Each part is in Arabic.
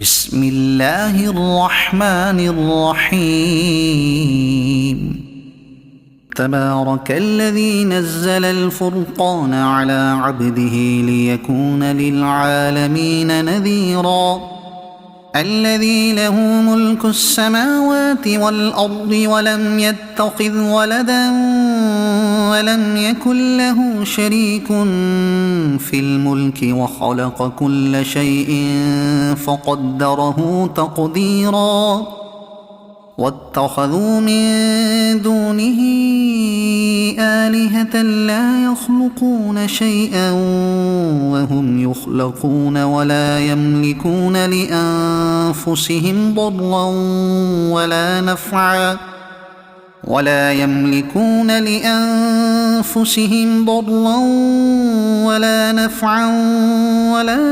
بسم الله الرحمن الرحيم. تبارك الذي نزل الفرقان على عبده ليكون للعالمين نذيرا. الذي له ملك السماوات والأرض ولم يتخذ ولدا ولم يكن له شريك في الملك وخلق كل شيء فقدره تقديرا. واتخذوا من دونه آلهة لا يخلقون شيئا وهم يخلقون ولا يملكون لأنفسهم ضرا ولا نفعا ولا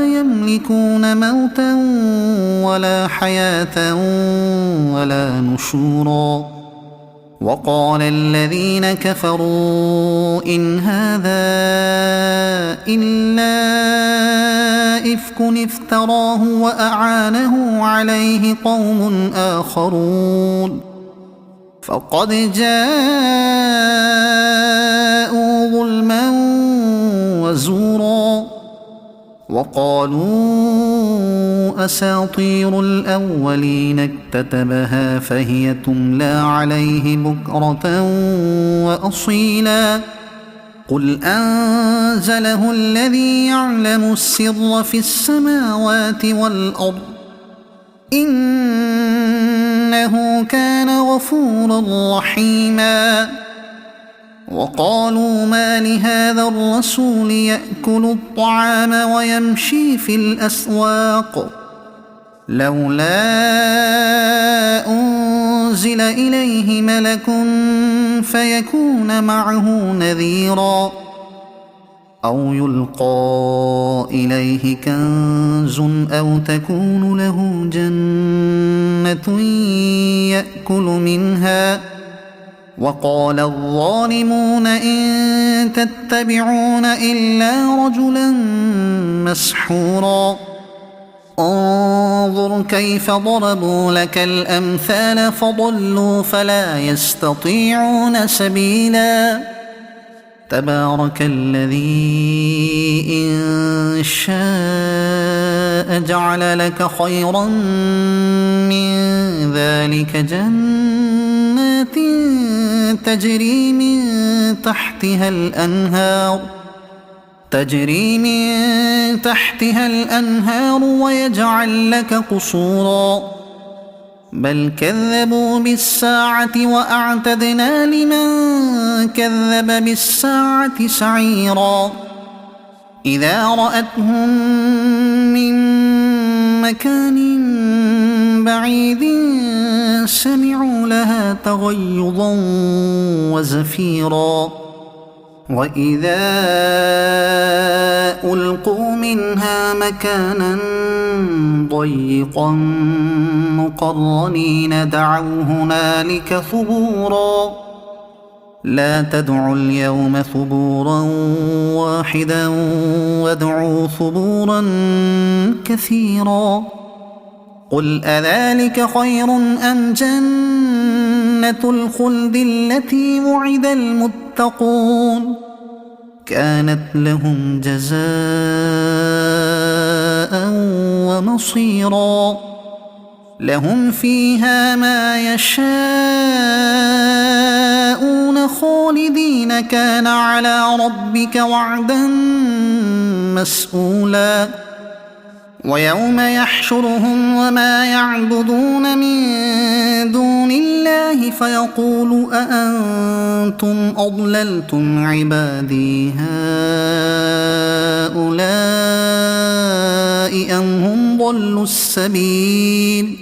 يملكون موتا ولا حياة ولا نشورا. وقال الذين كفروا إن هذا إلا إفك افتراه وأعانه عليه قوم آخرون فقد جاءوا ظلما وزورا. وقالوا أساطير الأولين اكتتبها فهي تملى عليه بكرة وأصيلا. قل أنزله الذي يعلم السر في السماوات والأرض إنه كان غفورا رحيما. وقالوا ما لهذا الرسول يأكل الطعام ويمشي في الأسواق لولا أنزل إليه ملك فيكون معه نذيرا أو يلقى إليه كنز أو تكون له جنة يأكل منها. وقال الظالمون إن تتبعون إلا رجلا مسحورا. انظر كيف ضربوا لك الأمثال فضلوا فلا يستطيعون سبيلا. تبارك الذي إن شاء جعل لك خيرا من ذلك جنات تجري من تحتها الأنهار ويجعل لك قصورا. بل كذبوا بالساعة وأعتدنا لمن كذب بالساعة سعيرا. إذا رأتهم من مكان بعيد سمعوا لها تغيظا وزفيرا. وإذا ألقوا منها مكانا ضيقا مقرنين دعوا هنالك ثبورا. لا تدعوا اليوم ثبورا واحدا وادعوا ثبورا كثيرا. قل أذلك خير أم جنة الخلد التي وعد المتقون كانت لهم جزاء ومصيرا. لهم فيها ما يشاءون خالدين كان على ربك وعدا مسئولا. ويوم يحشرهم وما يعبدون من دون الله فيقول أأنتم أضللتم عبادي هؤلاء أم هم ضلوا السبيل.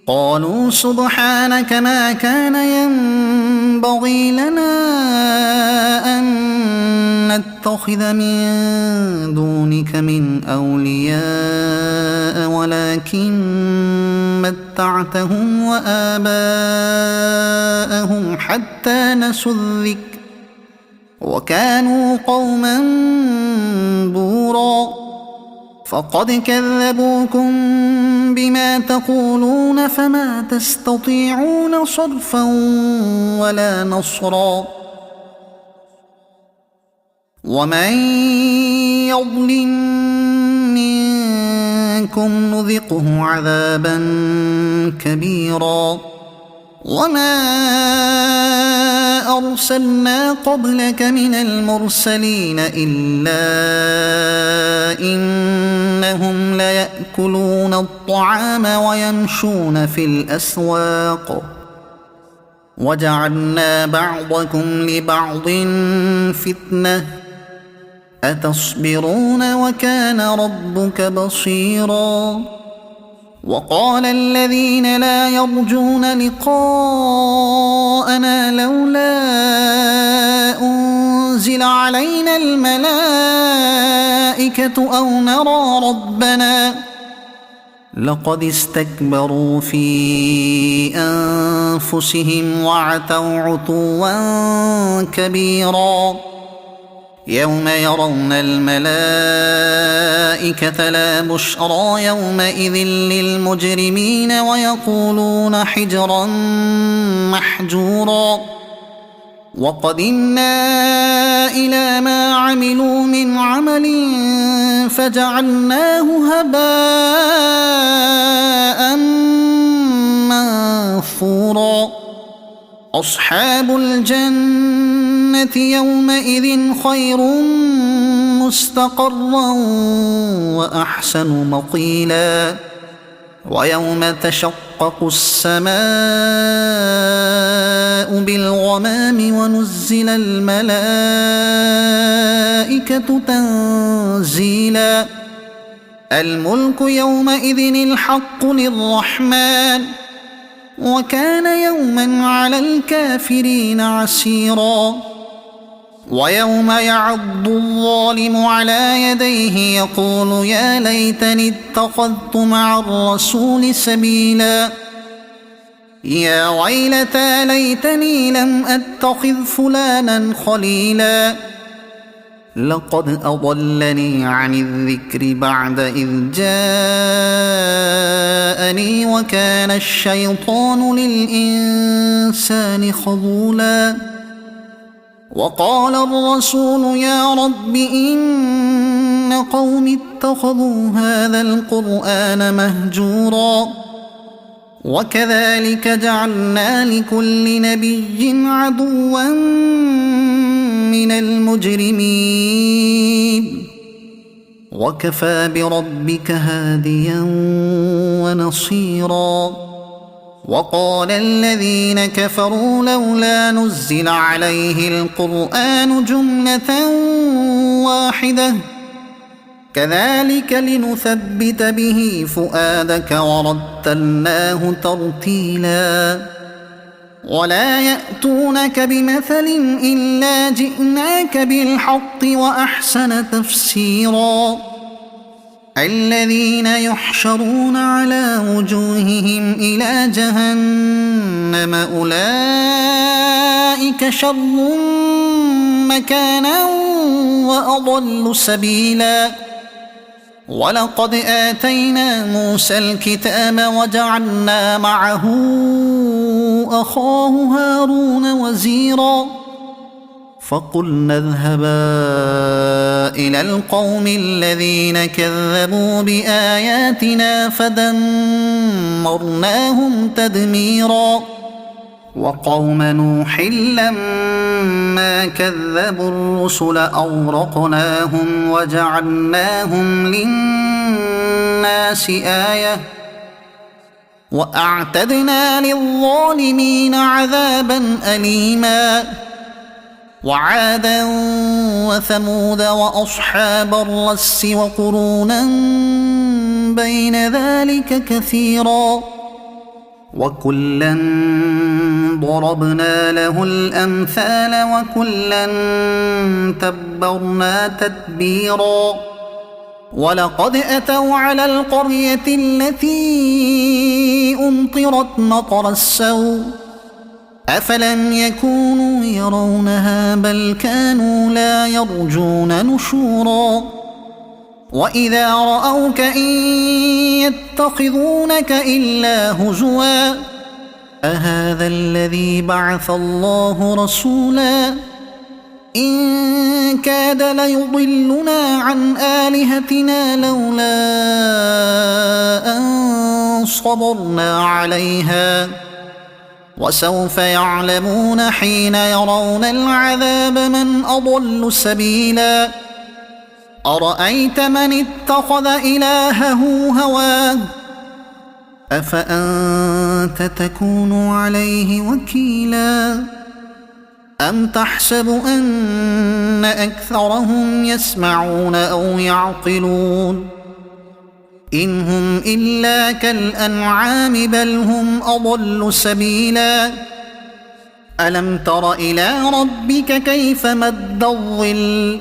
قالوا سبحانك ما كان ينبغي لنا أن نتخذ من دونك من أولياء ولكن متعتهم وآباءهم حتى نسوا الذكر وكانوا قوما بورا. فقد كذبوكم بما تقولون فما تستطيعون صرفا ولا نصرا ومن يظلم منكم نذقه عذابا كبيرا وما أرسلنا قبلك من المرسلين إلا إنهم ليأكلون الطعام ويمشون في الأسواق وجعلنا بعضكم لبعض فتنة أتصبرون وكان ربك بصيرا وقال الذين لا يرجون لقاءنا لولا أنزل علينا الملائكة أو نرى ربنا لقد استكبروا في أنفسهم وعتوا عتوا كبيرا يوم يرون الملائكة لا بشرى يومئذ للمجرمين ويقولون حجرا محجورا وقدمنا إلى ما عملوا من عمل فجعلناه هباء منثورا أصحاب الجنة يومئذ خير مستقرا وأحسن مقيلا ويوم تشقق السماء بالغمام ونزل الملائكة تنزيلا الملك يومئذ الحق للرحمن وكان يوما على الكافرين عسيرا ويوم يعض الظالم على يديه يقول يا ليتني اتخذت مع الرسول سبيلا يا ويلتى ليتني لم أتخذ فلانا خليلا لقد أضلني عن الذكر بعد إذ جاءني وكان الشيطان للإنسان خذولا وقال الرسول يا رب إن قوم اتخذوا هذا القرآن مهجورا وكذلك جعلنا لكل نبي عدوا من المجرمين وكفى بربك هاديا ونصيرا وقال الذين كفروا لولا نزل عليه القرآن جملة واحدة كذلك لنثبت به فؤادك ورتلناه ترتيلا ولا يأتونك بمثل إلا جئناك بالحق وأحسن تفسيرا الذين يحشرون على وجوههم إلى جهنم أولئك شر مكانا وأضل سبيلا ولقد آتينا موسى الكتاب وجعلنا معه أخاه هارون وزيرا فقلنا اذهبا إلى القوم الذين كذبوا بآياتنا فدمرناهم تدميرا وقوم نوح لما كذبوا الرسل أغرقناهم وجعلناهم للناس آية وأعتدنا للظالمين عذابا أليما وعادا وثمود وأصحاب الرس وقرونا بين ذلك كثيرا وكلا ضربنا له الأمثال وكلا تبرنا تتبيرا ولقد أتوا على القرية التي أمطرت مطر السوء أفلم يكونوا يرونها بل كانوا لا يرجون نشورا وإذا رأوك إن يتخذونك إلا هزوا أهذا الذي بعث الله رسولا إن كاد ليضلنا عن آلهتنا لولا أن صبرنا عليها وسوف يعلمون حين يرون العذاب من أضل سبيلا أرأيت من اتخذ إلهه هواه أفأنت تكون عليه وكيلا أم تحسب أن أكثرهم يسمعون أو يعقلون إن هم إلا كالأنعام بل هم أضل سبيلا ألم تر إلى ربك كيف مد الظل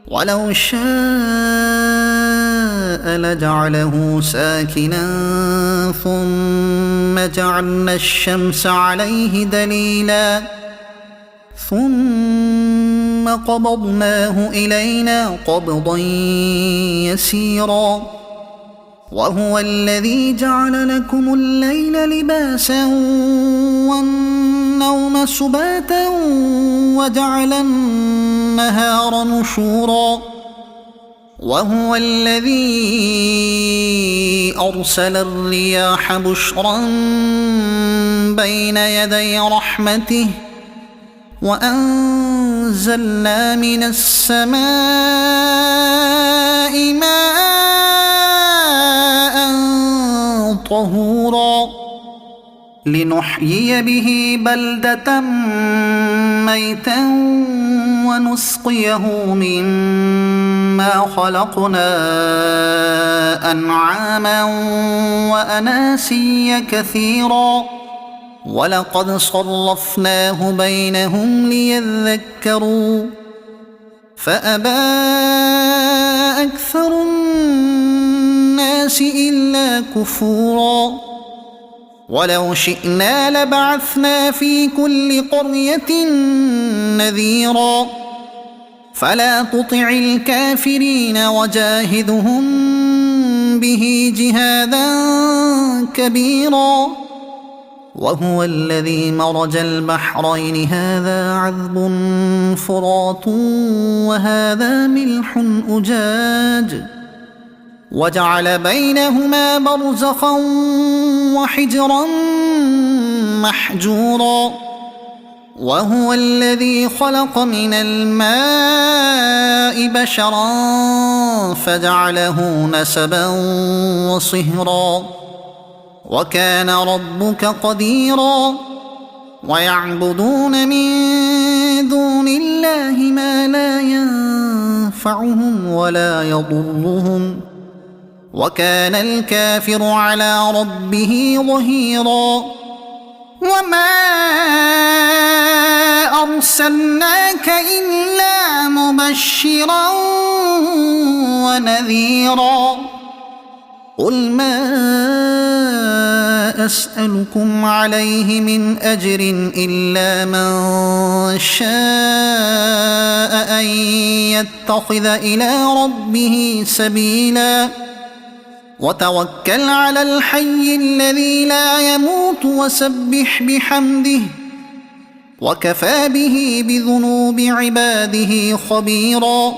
ولو شاء لجعله ساكنا ثم جعلنا الشمس عليه دليلا ثم قبضناه إلينا قبضا يسيرا وهو الذي جعل لكم الليل لباسا والنوم سباتا وجعل النهار نشورا وهو الذي أرسل الرياح بشرا بين يدي رحمته وأنزلنا من السماء ماء طهورا لنحيي به بلدة ميتا ونسقيه مما خلقنا أنعاما وأناسيا كثيرا ولقد صرفناه بينهم ليذكروا فأبى أكثر الناس إلا كفورا ولو شئنا لبعثنا في كل قرية نذيرا فلا تطع الكافرين وجاهدهم به جهادا كبيرا وهو الذي مرج البحرين هذا عذب فرات وهذا ملح أجاج وجعل بينهما برزخا وحجرا محجورا وهو الذي خلق من الماء بشرا فجعله نسبا وصهرا وكان ربك قديرا ويعبدون من دون الله ما لا ينفعهم ولا يضرهم وكان الكافر على ربه ظهيرا وما أرسلناك إلا مبشرا ونذيرا قل ما أسألكم عليه من أجر إلا من شاء أن يتخذ إلى ربه سبيلا وتوكل على الحي الذي لا يموت وسبح بحمده وكفى به بذنوب عباده خبيرا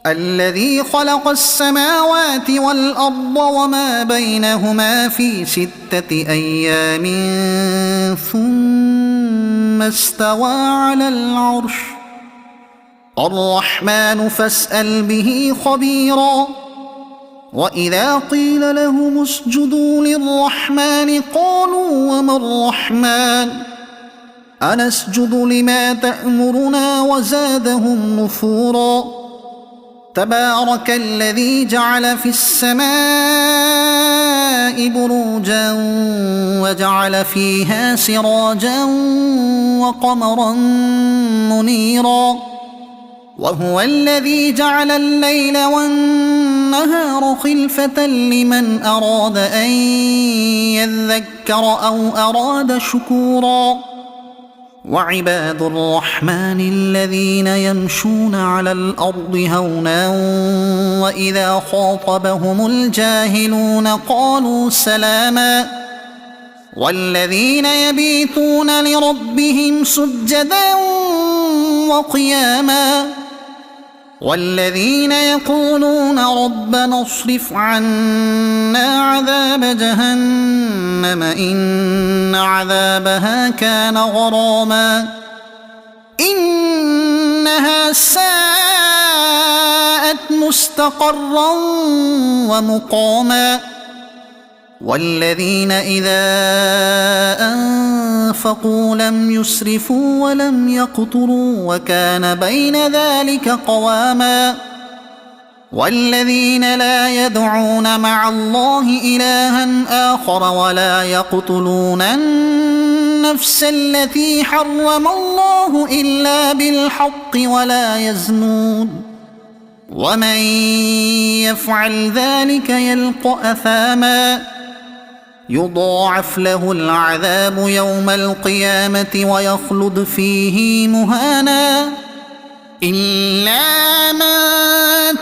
الذي خلق السماوات والأرض وما بينهما في 6 أيام ثم استوى على العرش الرحمن فاسأل به خبيرا وإذا قيل لهم اسجدوا للرحمن قالوا وما الرحمن أنسجد لما تأمرنا وزادهم نفورا تبارك الذي جعل في السماء بروجا وجعل فيها سراجا وقمرا منيرا وهو الذي جعل الليل والنهار خلفة لمن أراد أن يذكر أو أراد شكورا وعباد الرحمن الذين يمشون على الأرض هونا وإذا خاطبهم الجاهلون قالوا سلاما والذين يبيتون لربهم سجدا وقياما والذين يقولون ربنا اصرف عنا عذاب جهنم إن عذابها كان غراما إنها ساءت مستقرا ومقاما والذين إذا أنفقوا لم يسرفوا ولم يقتروا وكان بين ذلك قواما والذين لا يدعون مع الله إلها آخر ولا يقتلون النفس التي حرم الله إلا بالحق ولا يزنون ومن يفعل ذلك يلقى أثاما يضاعف له العذاب يوم القيامة ويخلد فيه مهانا إلا من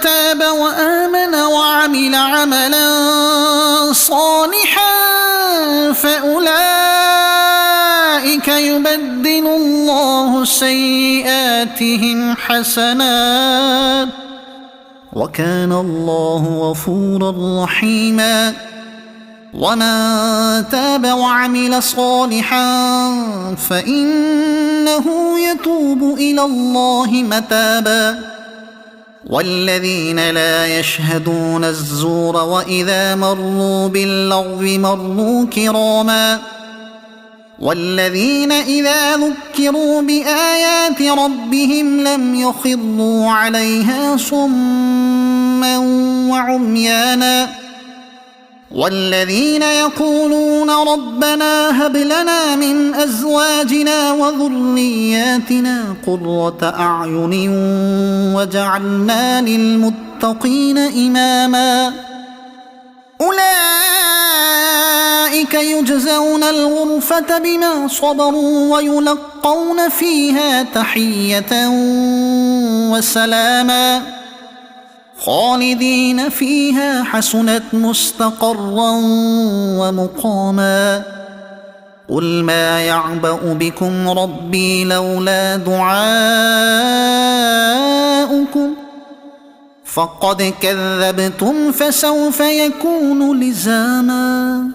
تاب وآمن وعمل عملا صالحا فأولئك يبدل الله سيئاتهم حسنات وكان الله غفورا رحيما ومن تاب وعمل صالحا فإنه يتوب إلى الله متابا والذين لا يشهدون الزور وإذا مروا باللغو مروا كراما والذين إذا ذكروا بآيات ربهم لم يخروا عليها صما وعميانا والذين يقولون ربنا هب لنا من أزواجنا وذرياتنا قرة أعين وجعلنا للمتقين إماما أولئك يجزون الغرفة بما صبروا ويلقون فيها تحية وسلاما خالدين فيها حسنت مستقرا ومقاما قل ما يعبأ بكم ربي لولا دعاؤكم فقد كذبتم فسوف يكون لزاما.